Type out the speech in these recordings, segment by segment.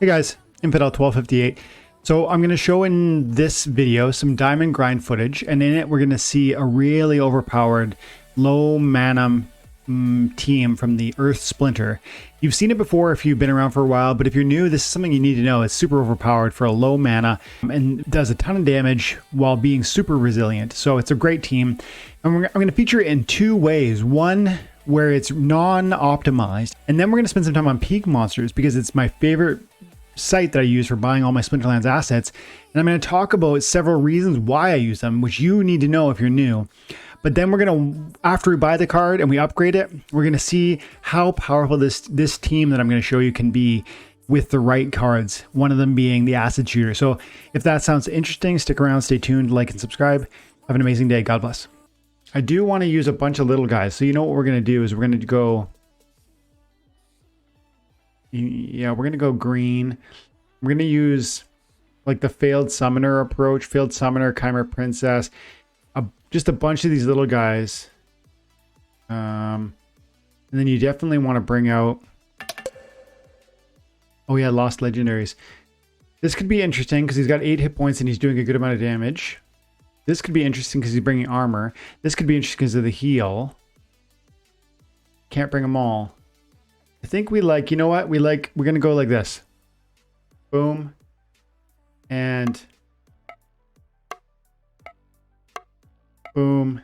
Hey guys, Infidel1258. So I'm going to show in this video some diamond grind footage, and in it we're going to see a really overpowered low mana team from the Earth Splinter. You've seen it before if you've been around for a while, but if you're new, this is something you need to know. It's super overpowered for a low mana and does a ton of damage while being super resilient. So it's a great team. And I'm going to feature it in two ways. One, where it's non-optimized, and then we're going to spend some time on Peakmonsters because it's my favorite site that I use for buying all my Splinterlands assets, and I'm going to talk about several reasons why I use them, which you need to know if you're new. But then we're going to, after we buy the card and we upgrade it, we're going to see how powerful this team that I'm going to show you can be with the right cards, one of them being the Acid Shooter. So if that sounds interesting, stick around, stay tuned, like and subscribe. Have an amazing day. God bless. I do want to use a bunch of little guys. So you know what we're going to do is we're going to go... Yeah, we're going to go green. We're going to use like the Failed Summoner approach. Failed Summoner, Chimera Princess. Just a bunch of these little guys. And then you definitely want to bring out... Oh yeah, Lost Legendaries. This could be interesting because he's got 8 hit points and he's doing a good amount of damage. This could be interesting because he's bringing armor. This could be interesting because of the heal. Can't bring them all. I think we like, you know what? We're going to go like this. Boom. And boom.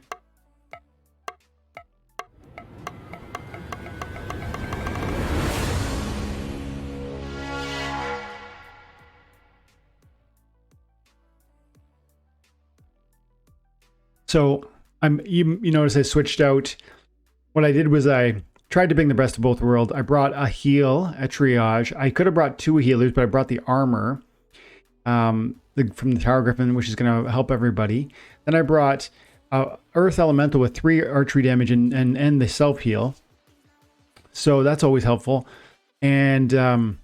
So you notice I switched out. What I did was I tried to bring the best of both worlds. I brought a heal, a triage. I could have brought 2 healers, but I brought the armor from the Tower Griffin, which is going to help everybody. Then I brought Earth Elemental with 3 archery damage and the self heal. So that's always helpful. And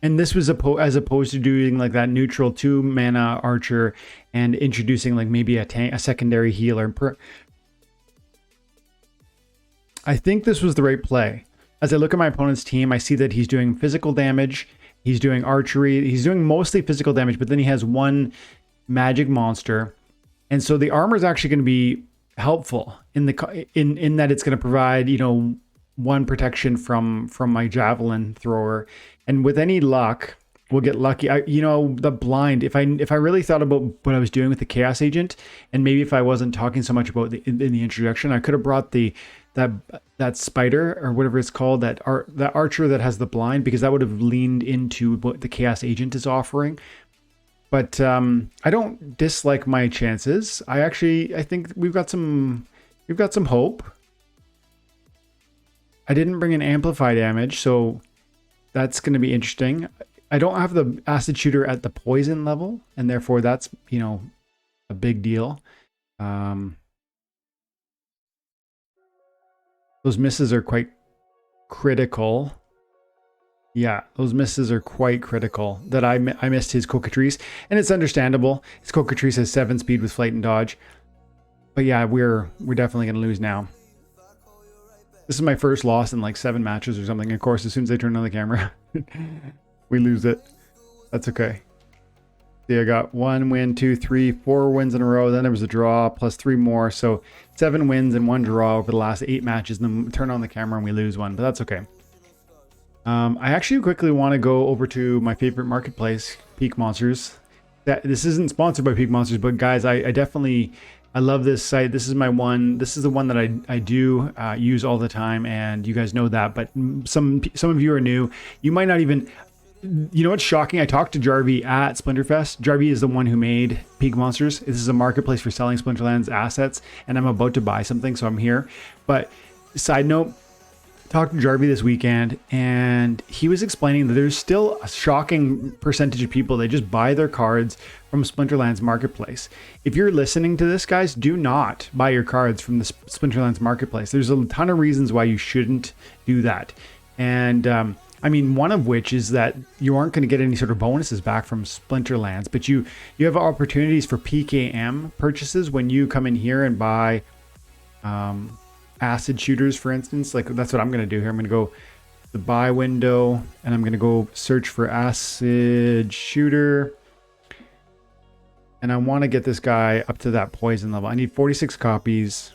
this was as opposed to doing like that neutral 2 mana archer and introducing like maybe a secondary healer. I think this was the right play. As I look at my opponent's team, I see that he's doing physical damage, he's doing archery, he's doing mostly physical damage, but then he has 1 magic monster. And so the armor is actually going to be helpful in that it's going to provide, 1 protection from my javelin thrower. And with any luck, we'll get lucky. The blind, if I really thought about what I was doing with the Chaos Agent, and maybe if I wasn't talking so much about in the introduction, I could have brought that spider or whatever it's called, that archer that has the blind, because that would have leaned into what the Chaos Agent is offering. But I don't dislike my chances. I think we've got some hope. I didn't bring an amplify damage, so that's going to be interesting. I don't have the Acid Shooter at the poison level, and therefore that's, a big deal. Those misses are quite critical. Yeah, those misses are quite critical. That I missed his Cockatrice, and it's understandable. His Cockatrice has 7 speed with flight and dodge. But yeah, we're definitely going to lose now. This is my first loss in like 7 matches or something. Of course, as soon as I turn on the camera, we lose it. That's okay. See, I got 1 win, 2, 3, 4 wins in a row. Then there was a draw plus 3 more. So 7 wins and 1 draw over the last 8 matches. And then turn on the camera and we lose 1, but that's okay. I actually quickly want to go over to my favorite marketplace, Peakmonsters. This isn't sponsored by Peakmonsters, but guys, I love this site. This is my one. This is the one that I do use all the time, and you guys know that. But some of you are new. You might not even. You know what's shocking? I talked to Jarvie at Splinterfest. Jarvie is the one who made Peakmonsters. This is a marketplace for selling Splinterlands assets, and I'm about to buy something, so I'm here. But side note, talked to Jarvie this weekend, and he was explaining that there's still a shocking percentage of people that just buy their cards from Splinterlands marketplace. If you're listening to this, guys, do not buy your cards from the Splinterlands marketplace. There's a ton of reasons why you shouldn't do that. And one of which is that you aren't going to get any sort of bonuses back from Splinterlands, but you have opportunities for PKM purchases when you come in here and buy acid shooters, for instance. Like, that's what I'm going to do here. I'm going to go the buy window, and I'm going to go search for acid shooter. And I want to get this guy up to that poison level. I need 46 copies.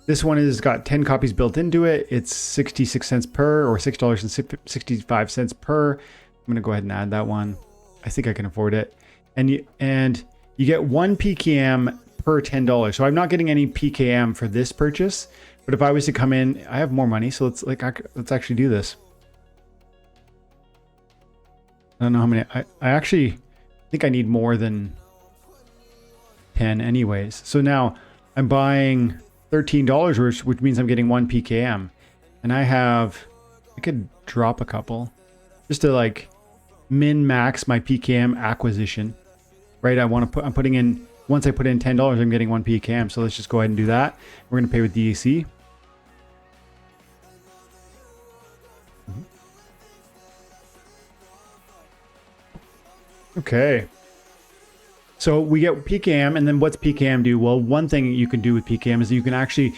This one has got 10 copies built into it. It's 66 cents per, or $6.65 per. I'm going to go ahead and add that one. I think I can afford it. And you get 1 PKM per $10. So I'm not getting any PKM for this purchase. But if I was to come in, I have more money. So let's actually do this. I don't know how many. I actually think I need more than 10 anyways. So now I'm buying $13, which means I'm getting 1 PKM. And I could drop a couple just to like min max my PKM acquisition, right? I'm putting in, once I put in $10, I'm getting 1 PKM. So let's just go ahead and do that. We're going to pay with DEC. Okay. So we get PKM, and then what's PKM do? Well, one thing you can do with PKM is you can actually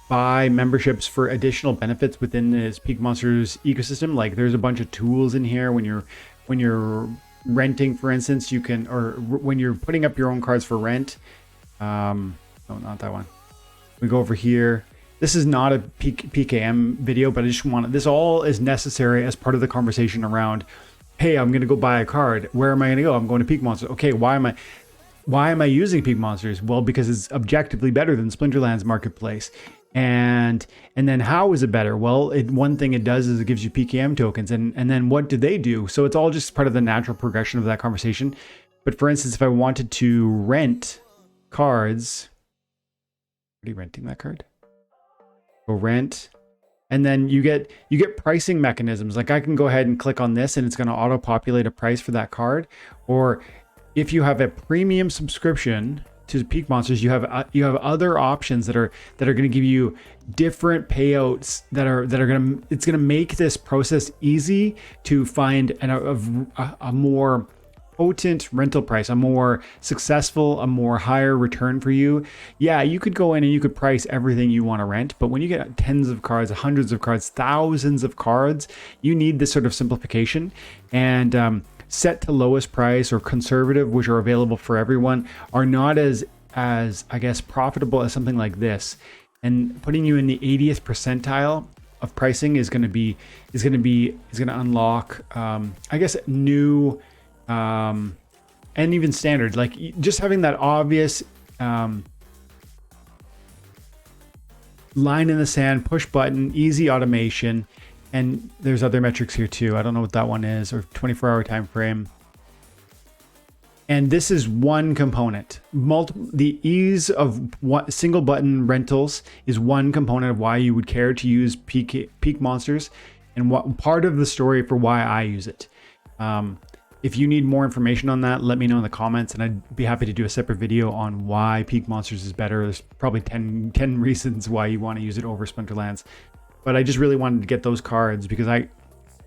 buy memberships for additional benefits within this Peakmonsters ecosystem. Like there's a bunch of tools in here when you're renting, for instance, you can, or when you're putting up your own cards for rent. No, not that one. We go over here. This is not a PKM video, but I just want this all is necessary as part of the conversation around, hey, I'm going to go buy a card. Where am I going to go? I'm going to Peakmonsters. Okay, why am I using Peakmonsters? Well, because it's objectively better than Splinterlands marketplace. And then how is it better? Well, one thing it does is it gives you PKM tokens. And then what do they do? So it's all just part of the natural progression of that conversation. But for instance, if I wanted to rent cards, are you renting that card? Go rent. And then you get pricing mechanisms. Like I can go ahead and click on this and it's going to auto populate a price for that card. Or if you have a premium subscription to Peakmonsters, you have other options that are going to give you different payouts that are going to, it's going to make this process easy to find a more potent rental price, a more successful, a more higher return for you. Yeah, you could go in and you could price everything you want to rent, but when you get tens of cards, hundreds of cards, thousands of cards, you need this sort of simplification. And set to lowest price or conservative, which are available for everyone, are not as I guess profitable as something like this. And putting you in the 80th percentile of pricing is going to unlock I guess new and even standard, like just having that obvious line in the sand, push button, easy automation. And there's other metrics here too. I don't know what that one is, or 24-hour time frame. And this is one component. The ease of single button rentals is one component of why you would care to use Peakmonsters, and what part of the story for why I use it. If you need more information on that, let me know in the comments, and I'd be happy to do a separate video on why Peakmonsters is better. There's probably 10 reasons why you want to use it over Splinterlands. But I just really wanted to get those cards because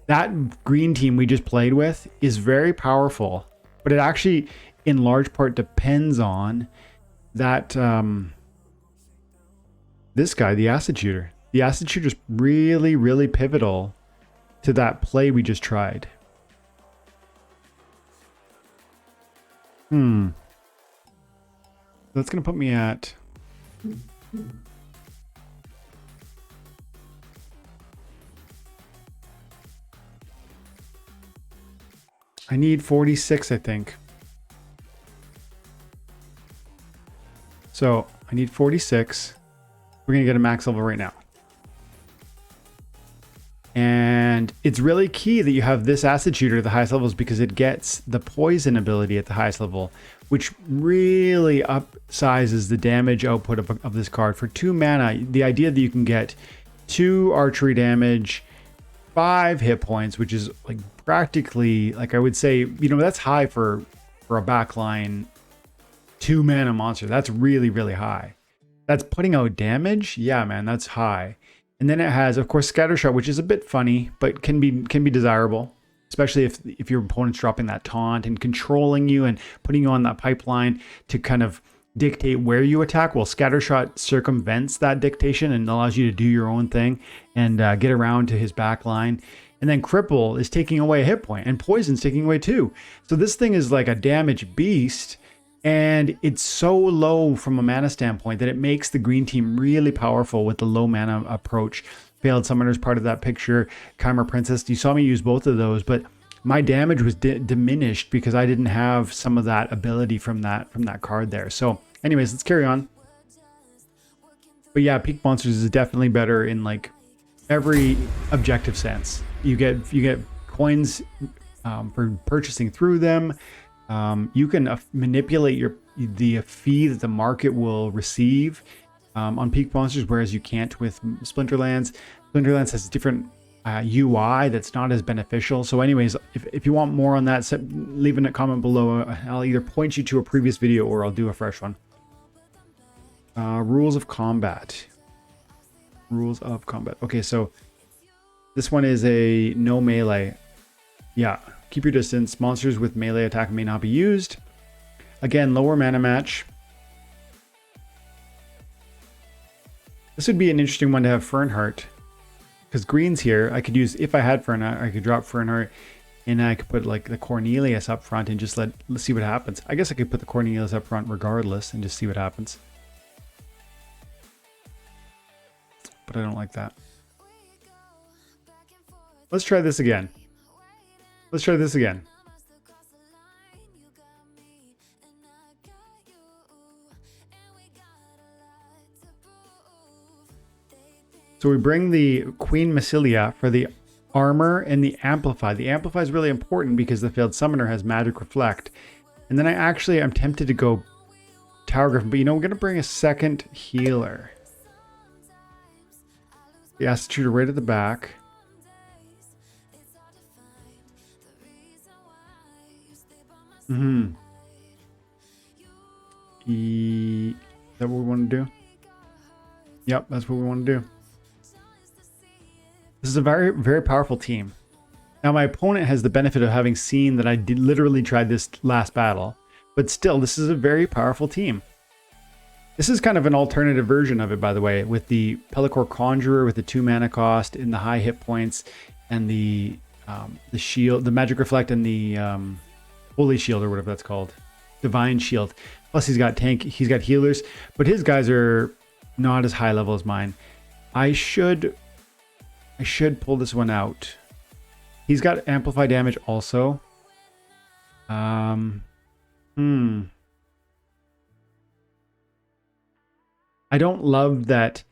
that green team we just played with is very powerful, but it actually in large part depends on that this guy, the acid shooter. The acid shooter is really, really pivotal to that play we just tried. That's gonna put me at I need 46, I think. So I need 46. We're going to get a max level right now. And it's really key that you have this acid shooter at the highest levels because it gets the poison ability at the highest level, which really upsizes the damage output of this card. For 2 mana, the idea that you can get 2 archery damage, 5 hit points, which is like practically, like I would say, that's high for a backline 2 mana monster. That's really, really high. That's putting out damage. Yeah, man, that's high. And then it has, of course, Scattershot, which is a bit funny, but can be desirable, especially if your opponent's dropping that taunt and controlling you and putting you on that pipeline to kind of dictate where you attack. Well, Scattershot circumvents that dictation and allows you to do your own thing and get around to his back line. And then Cripple is taking away a hit point, and Poison's taking away 2. So this thing is like a damage beast, and it's so low from a mana standpoint that it makes the green team really powerful with the low mana approach. Failed Summoner's part of that picture. Chimera Princess, you saw me use both of those, but my damage was diminished because I didn't have some of that ability from that card there. So anyways, let's carry on. But yeah, Peakmonsters is definitely better in like every objective sense. You get coins for purchasing through them. You can manipulate the fee that the market will receive on Peakmonsters, whereas you can't with Splinterlands. Splinterlands has different UI that's not as beneficial. So anyways, if you want more on that, leave a comment below. I'll either point you to a previous video or I'll do a fresh one. Rules of combat. Rules of combat. Okay, so this one is a no melee. Yeah, keep your distance. Monsters with melee attack may not be used. Again, lower mana match. This would be an interesting one to have Fernheart. Because green's here, I could use, if I had Fernheart, I could drop Fernheart and I could put like the Cornelius up front and just let's see what happens. I guess I could put the Cornelius up front regardless and just see what happens. But I don't like that. Let's try this again. Let's try this again. So we bring the Queen Massilia for the armor and the Amplify. The Amplify is really important because the Failed Summoner has Magic Reflect. And then I'm tempted to go Tower Griffin, but you know, we're going to bring a second healer. The Acid Shooter right at the back. Is that what we want to do? Yep, that's what we want to do. This is a very, very powerful team. Now, my opponent has the benefit of having seen that I literally tried this last battle, but still, this is a very powerful team. This is kind of an alternative version of it, by the way, with the Pellicor Conjurer with the 2 mana cost and the high hit points and the shield, the Magic Reflect, and the Holy Shield, or whatever that's called, Divine Shield. Plus, he's got healers, but his guys are not as high level as mine. I should pull this one out. He's got Amplify damage also. I don't love that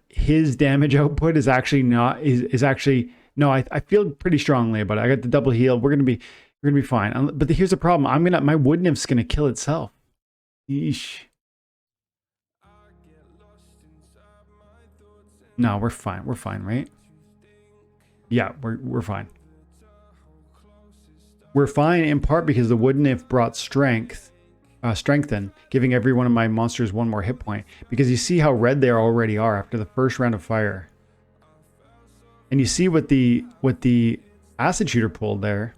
his damage output is actually not is actually no. I feel pretty strongly about it. I got the double heal. We're gonna be fine. But here's the problem. My Wood Nymph's gonna kill itself. Yeesh. No, we're fine. We're fine, right? Yeah, we're fine. We're fine in part because the Wood Nymph brought strengthen, giving every one of my monsters 1 more hit point. Because you see how red they already are after the first round of fire. And you see what the Acid Shooter pulled there.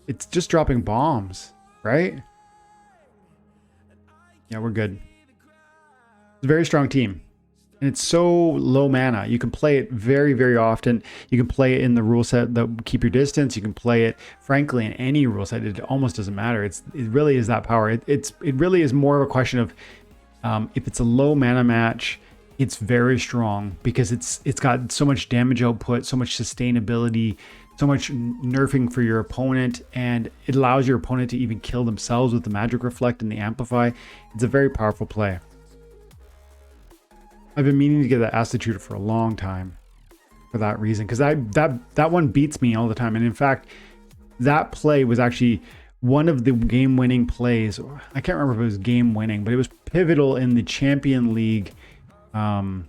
It's just dropping bombs, right? Yeah, we're good. It's a very strong team. And it's so low mana. You can play it very, very often. You can play it in the rule set that keep your distance. You can play it, frankly, in any rule set. It almost doesn't matter. It really is that power. It really is more of a question of if it's a low mana match, it's very strong because it's got so much damage output, so much sustainability, so much nerfing for your opponent, and it allows your opponent to even kill themselves with the Magic Reflect and the Amplify. It's a very powerful play. I've been meaning to get that Acid Shooter for a long time for that reason, because that one beats me all the time. And in fact, that play was actually one of the game-winning plays. I can't remember if it was game-winning, but it was pivotal in the Champion League of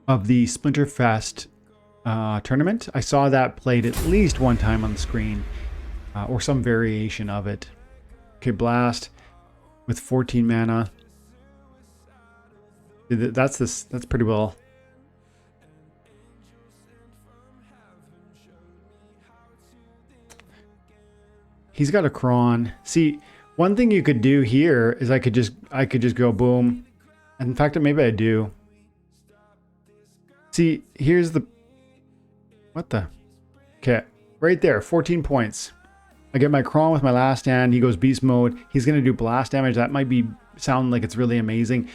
the Splinterfest tournament. I saw that played at least one time on the screen, or some variation of it. Okay, Blast with 14 mana. That's pretty well. He's got a cron. See, one thing you could do here is I could just go boom. And in fact, maybe I do. See, here's the... What the... Okay, right there, 14 points. I get my cron with my last hand. He goes beast mode. He's going to do blast damage. That might sound like it's really amazing.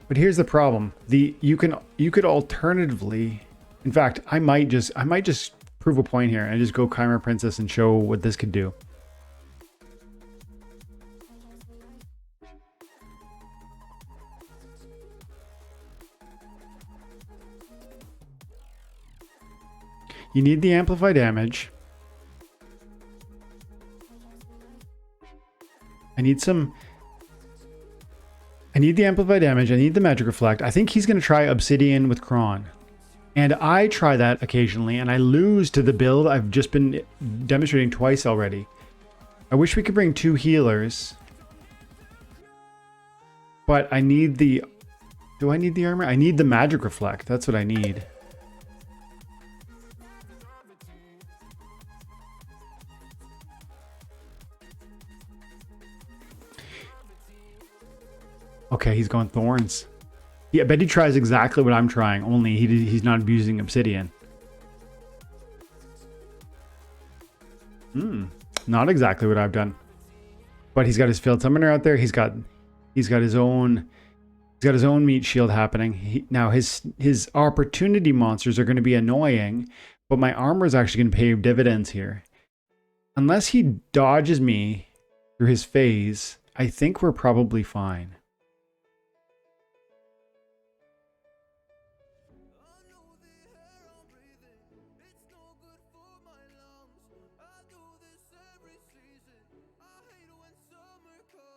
But here's the problem. You could alternatively... In fact, I might just prove a point here and just go Chimera Princess and show what this could do. You need the amplify damage. I need the amplify damage. I need the magic reflect. I think he's going to try obsidian with cron. And I try that occasionally and I lose to the build I've just been demonstrating twice already. I wish we could bring 2 healers. But I need the... Do I need the armor? I need the magic reflect. That's what I need. Okay, he's going thorns. Yeah, I bet he tries exactly what I'm trying, only he's not abusing obsidian. Not exactly what I've done. But he's got his field summoner out there. He's got his own meat shield happening. Now his opportunity monsters are going to be annoying, but my armor is actually going to pay dividends here. Unless he dodges me through his phase, I think we're probably fine.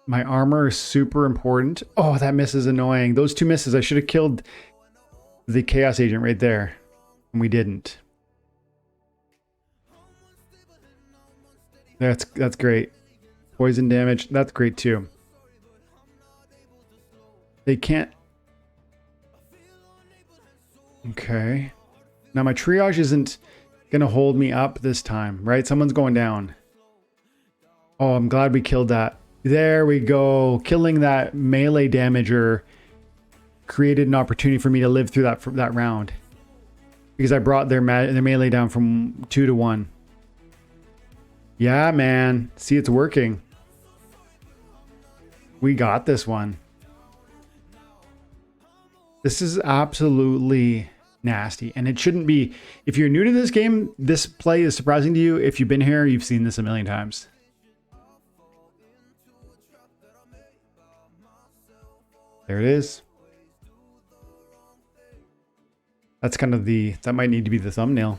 My armor is super important. Oh, that miss is annoying. Those 2 misses. I should have killed the Chaos Agent right there. And we didn't. That's great. Poison damage. That's great too. They can't... Okay. Now my triage isn't going to hold me up this time, right? Someone's going down. Oh, I'm glad we killed that. There we go. Killing that melee damager created an opportunity for me to live through that round. Because I brought their melee down from 2 to 1. Yeah, man. See, it's working. We got this one. This is absolutely nasty. And it shouldn't be. If you're new to this game, this play is surprising to you. If you've been here, you've seen this a million times. There it is. That's kind of that might need to be the thumbnail.